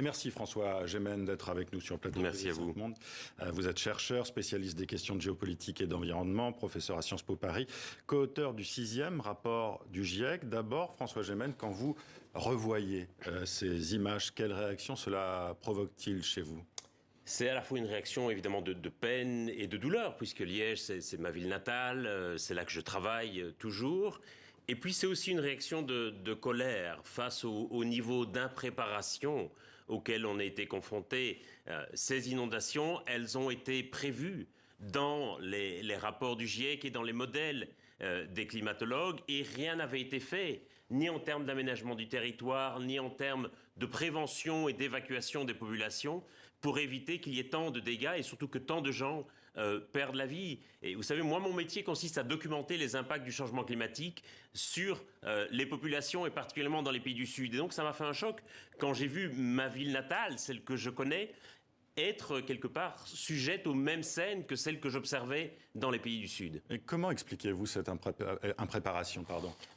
merci François Gémen d'être avec nous sur le plateau. Merci à vous. Monde. Vous êtes chercheur, spécialiste des questions de géopolitique et d'environnement, professeur à Sciences Po Paris, co-auteur du 6e rapport du GIEC. D'abord, François Gémen, quand vous revoyez ces images, quelle réaction cela provoque-t-il chez vous ? C'est à la fois une réaction évidemment de peine et de douleur, puisque Liège, c'est ma ville natale, c'est là que je travaille toujours. Et puis c'est aussi une réaction de colère face au niveau d'impréparation auquel on a été confronté. Ces inondations, elles ont été prévues dans les rapports du GIEC et dans les modèles des climatologues, et rien n'avait été fait, ni en termes d'aménagement du territoire, ni en termes de prévention et d'évacuation des populations, pour éviter qu'il y ait tant de dégâts et surtout que tant de gens perdent la vie. Et vous savez, moi, mon métier consiste à documenter les impacts du changement climatique sur les populations et particulièrement dans les pays du Sud. Et donc, ça m'a fait un choc quand j'ai vu ma ville natale, celle que je connais, être quelque part sujette aux mêmes scènes que celles que j'observais dans les pays du Sud. Et comment expliquez-vous cette impréparation,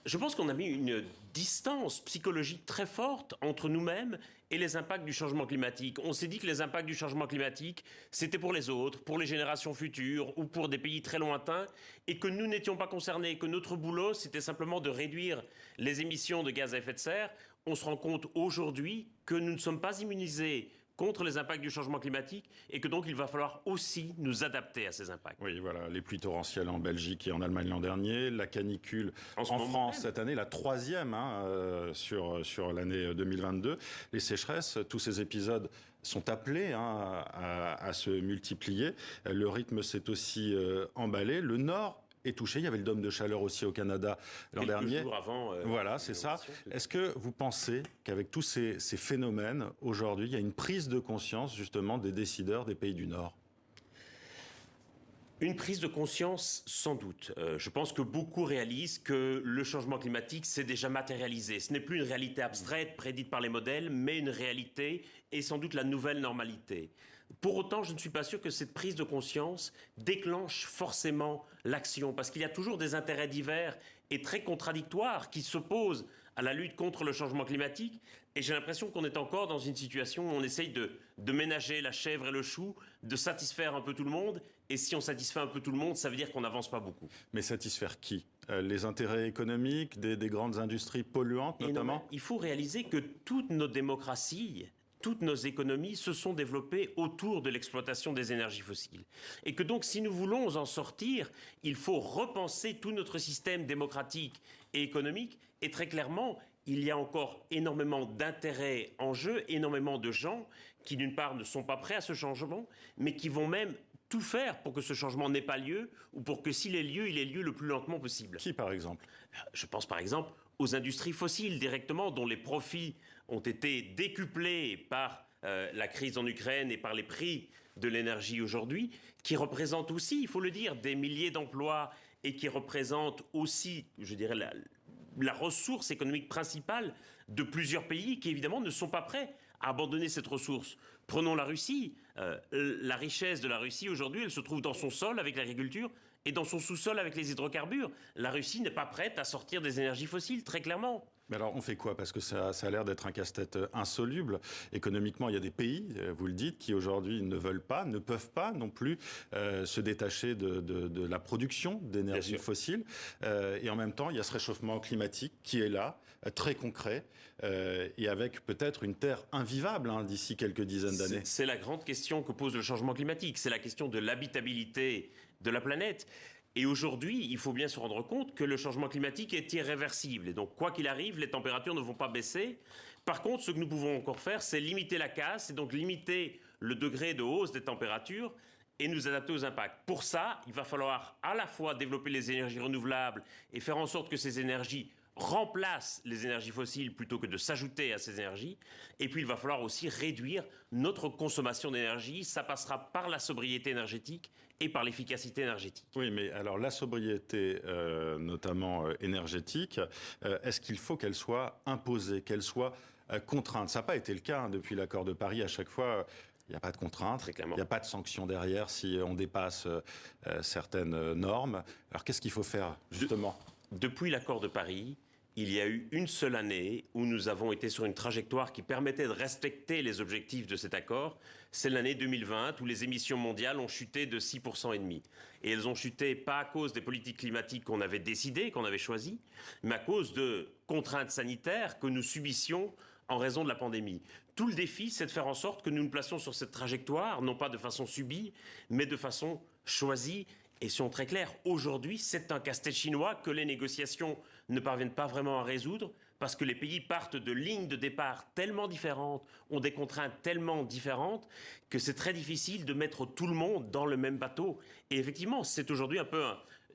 Je pense qu'on a mis une distance psychologique très forte entre nous-mêmes et les impacts du changement climatique. On s'est dit que les impacts du changement climatique, c'était pour les autres, pour les générations futures ou pour des pays très lointains, et que nous n'étions pas concernés, que notre boulot, c'était simplement de réduire les émissions de gaz à effet de serre. On se rend compte aujourd'hui que nous ne sommes pas immunisés contre les impacts du changement climatique et que donc il va falloir aussi nous adapter à ces impacts. Oui, voilà, les pluies torrentielles en Belgique et en Allemagne l'an dernier, la canicule en France cette année, la 3e sur l'année 2022. Les sécheresses, tous ces épisodes sont appelés à se multiplier. Le rythme s'est aussi emballé. Le Nord est touché. Il y avait le dôme de chaleur aussi au Canada l'an dernier. Quelques jours avant. Voilà, c'est ça. Est-ce que vous pensez qu'avec tous ces phénomènes, aujourd'hui, il y a une prise de conscience, justement, des décideurs des pays du Nord ? Une prise de conscience, sans doute. Je pense que beaucoup réalisent que le changement climatique s'est déjà matérialisé. Ce n'est plus une réalité abstraite, prédite par les modèles, mais une réalité et sans doute la nouvelle normalité. Pour autant, je ne suis pas sûr que cette prise de conscience déclenche forcément l'action, parce qu'il y a toujours des intérêts divers et très contradictoires qui s'opposent à la lutte contre le changement climatique. Et j'ai l'impression qu'on est encore dans une situation où on essaye de ménager la chèvre et le chou, de satisfaire un peu tout le monde. Et si on satisfait un peu tout le monde, ça veut dire qu'on n'avance pas beaucoup. Mais satisfaire qui ? Les intérêts économiques des grandes industries polluantes, notamment ? Il faut réaliser que toutes nos démocraties, toutes nos économies se sont développées autour de l'exploitation des énergies fossiles. Et que donc, si nous voulons en sortir, il faut repenser tout notre système démocratique et économique. Et très clairement, il y a encore énormément d'intérêts en jeu, énormément de gens qui, d'une part, ne sont pas prêts à ce changement, mais qui vont même tout faire pour que ce changement n'ait pas lieu, ou pour que s'il ait lieu, il ait lieu le plus lentement possible. Qui, par exemple ? Je pense, par exemple, aux industries fossiles directement, dont les profits ont été décuplés par la crise en Ukraine et par les prix de l'énergie aujourd'hui, qui représentent aussi, il faut le dire, des milliers d'emplois et qui représentent aussi, je dirais, la ressource économique principale de plusieurs pays qui, évidemment, ne sont pas prêts à abandonner cette ressource. Prenons la Russie. La richesse de la Russie, aujourd'hui, elle se trouve dans son sol avec l'agriculture et dans son sous-sol avec les hydrocarbures. La Russie n'est pas prête à sortir des énergies fossiles, très clairement. Mais alors, on fait quoi ? Parce que ça a l'air d'être un casse-tête insoluble. Économiquement, il y a des pays, vous le dites, qui aujourd'hui ne veulent pas, ne peuvent pas non plus se détacher de la production d'énergie fossile. Et en même temps, il y a ce réchauffement climatique qui est là, très concret, et avec peut-être une terre invivable d'ici quelques dizaines d'années. C'est la grande question que pose le changement climatique. C'est la question de l'habitabilité de la planète. Et aujourd'hui, il faut bien se rendre compte que le changement climatique est irréversible. Et donc, quoi qu'il arrive, les températures ne vont pas baisser. Par contre, ce que nous pouvons encore faire, c'est limiter la casse et donc limiter le degré de hausse des températures et nous adapter aux impacts. Pour ça, il va falloir à la fois développer les énergies renouvelables et faire en sorte que ces énergies remplacent les énergies fossiles plutôt que de s'ajouter à ces énergies. Et puis, il va falloir aussi réduire notre consommation d'énergie. Ça passera par la sobriété énergétique et par l'efficacité énergétique. Oui, mais alors la sobriété, notamment énergétique, est-ce qu'il faut qu'elle soit imposée, qu'elle soit contrainte ? Ça n'a pas été le cas depuis l'accord de Paris. À chaque fois, il n'y a pas de contrainte, il n'y a pas de sanctions derrière si on dépasse certaines normes. Alors qu'est-ce qu'il faut faire, justement ? Depuis l'accord de Paris, il y a eu une seule année où nous avons été sur une trajectoire qui permettait de respecter les objectifs de cet accord. C'est l'année 2020 où les émissions mondiales ont chuté de 6,5 %. Et elles ont chuté pas à cause des politiques climatiques qu'on avait décidées, qu'on avait choisies, mais à cause de contraintes sanitaires que nous subissions en raison de la pandémie. Tout le défi, c'est de faire en sorte que nous nous placions sur cette trajectoire, non pas de façon subie, mais de façon choisie. Et soyons très clairs, aujourd'hui, c'est un casse-tête chinois que les négociations ne parviennent pas vraiment à résoudre, parce que les pays partent de lignes de départ tellement différentes, ont des contraintes tellement différentes, que c'est très difficile de mettre tout le monde dans le même bateau. Et effectivement, c'est aujourd'hui un peu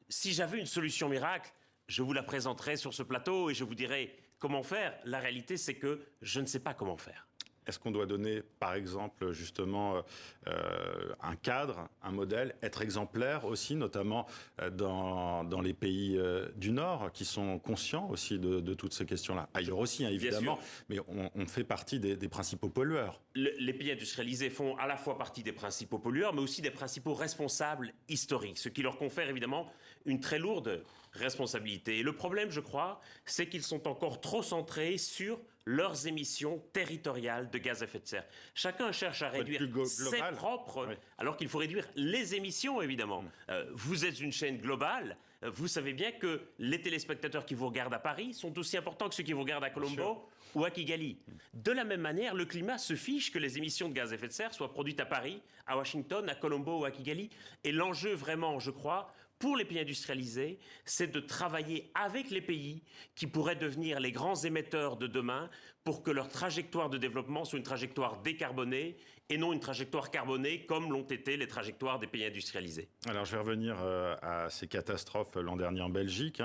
si j'avais une solution miracle, je vous la présenterais sur ce plateau et je vous dirais comment faire. La réalité, c'est que je ne sais pas comment faire. Est-ce qu'on doit donner, par exemple, justement, un cadre, un modèle, être exemplaire aussi, notamment dans les pays du Nord, qui sont conscients aussi de toutes ces questions-là? Ailleurs aussi, hein, évidemment, mais on fait partie des principaux pollueurs. Les pays industrialisés font à la fois partie des principaux pollueurs, mais aussi des principaux responsables historiques, ce qui leur confère évidemment une très lourde responsabilité. Et le problème, je crois, c'est qu'ils sont encore trop centrés sur leurs émissions territoriales de gaz à effet de serre. Chacun cherche à réduire ses propres, alors qu'il faut réduire les émissions, évidemment. Vous êtes une chaîne globale, vous savez bien que les téléspectateurs qui vous regardent à Paris sont aussi importants que ceux qui vous regardent à Colombo ou à Kigali. De la même manière, le climat se fiche que les émissions de gaz à effet de serre soient produites à Paris, à Washington, à Colombo ou à Kigali. Et l'enjeu vraiment, je crois, pour les pays industrialisés, c'est de travailler avec les pays qui pourraient devenir les grands émetteurs de demain pour que leur trajectoire de développement soit une trajectoire décarbonée et non une trajectoire carbonée comme l'ont été les trajectoires des pays industrialisés. Alors je vais revenir à ces catastrophes l'an dernier en Belgique.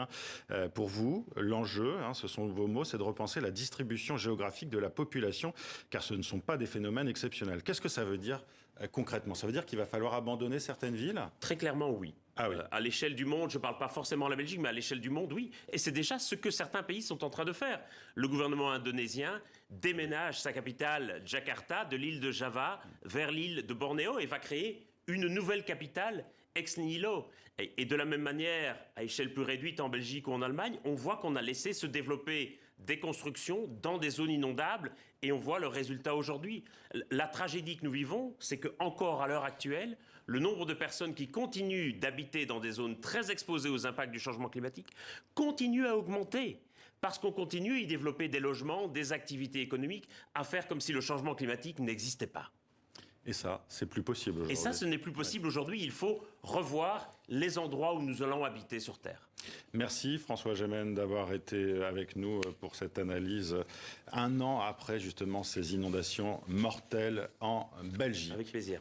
Pour vous, l'enjeu, ce sont vos mots, c'est de repenser la distribution géographique de la population, car ce ne sont pas des phénomènes exceptionnels. Qu'est-ce que ça veut dire concrètement? Ça veut dire qu'il va falloir abandonner certaines villes? Très clairement, oui. Ah oui. À l'échelle du monde, je ne parle pas forcément de la Belgique, mais à l'échelle du monde, oui. Et c'est déjà ce que certains pays sont en train de faire. Le gouvernement indonésien déménage sa capitale, Jakarta, de l'île de Java vers l'île de Bornéo et va créer une nouvelle capitale ex nihilo. Et de la même manière, à échelle plus réduite en Belgique ou en Allemagne, on voit qu'on a laissé se développer des constructions dans des zones inondables et on voit le résultat aujourd'hui. La tragédie que nous vivons, c'est qu'encore à l'heure actuelle, le nombre de personnes qui continuent d'habiter dans des zones très exposées aux impacts du changement climatique continue à augmenter. Parce qu'on continue à y développer des logements, des activités économiques, à faire comme si le changement climatique n'existait pas. Et ça, c'est plus possible aujourd'hui. Et ça, ce n'est plus possible aujourd'hui. Il faut revoir les endroits où nous allons habiter sur Terre. Merci François Gemene d'avoir été avec nous pour cette analyse un an après justement ces inondations mortelles en Belgique. Avec plaisir.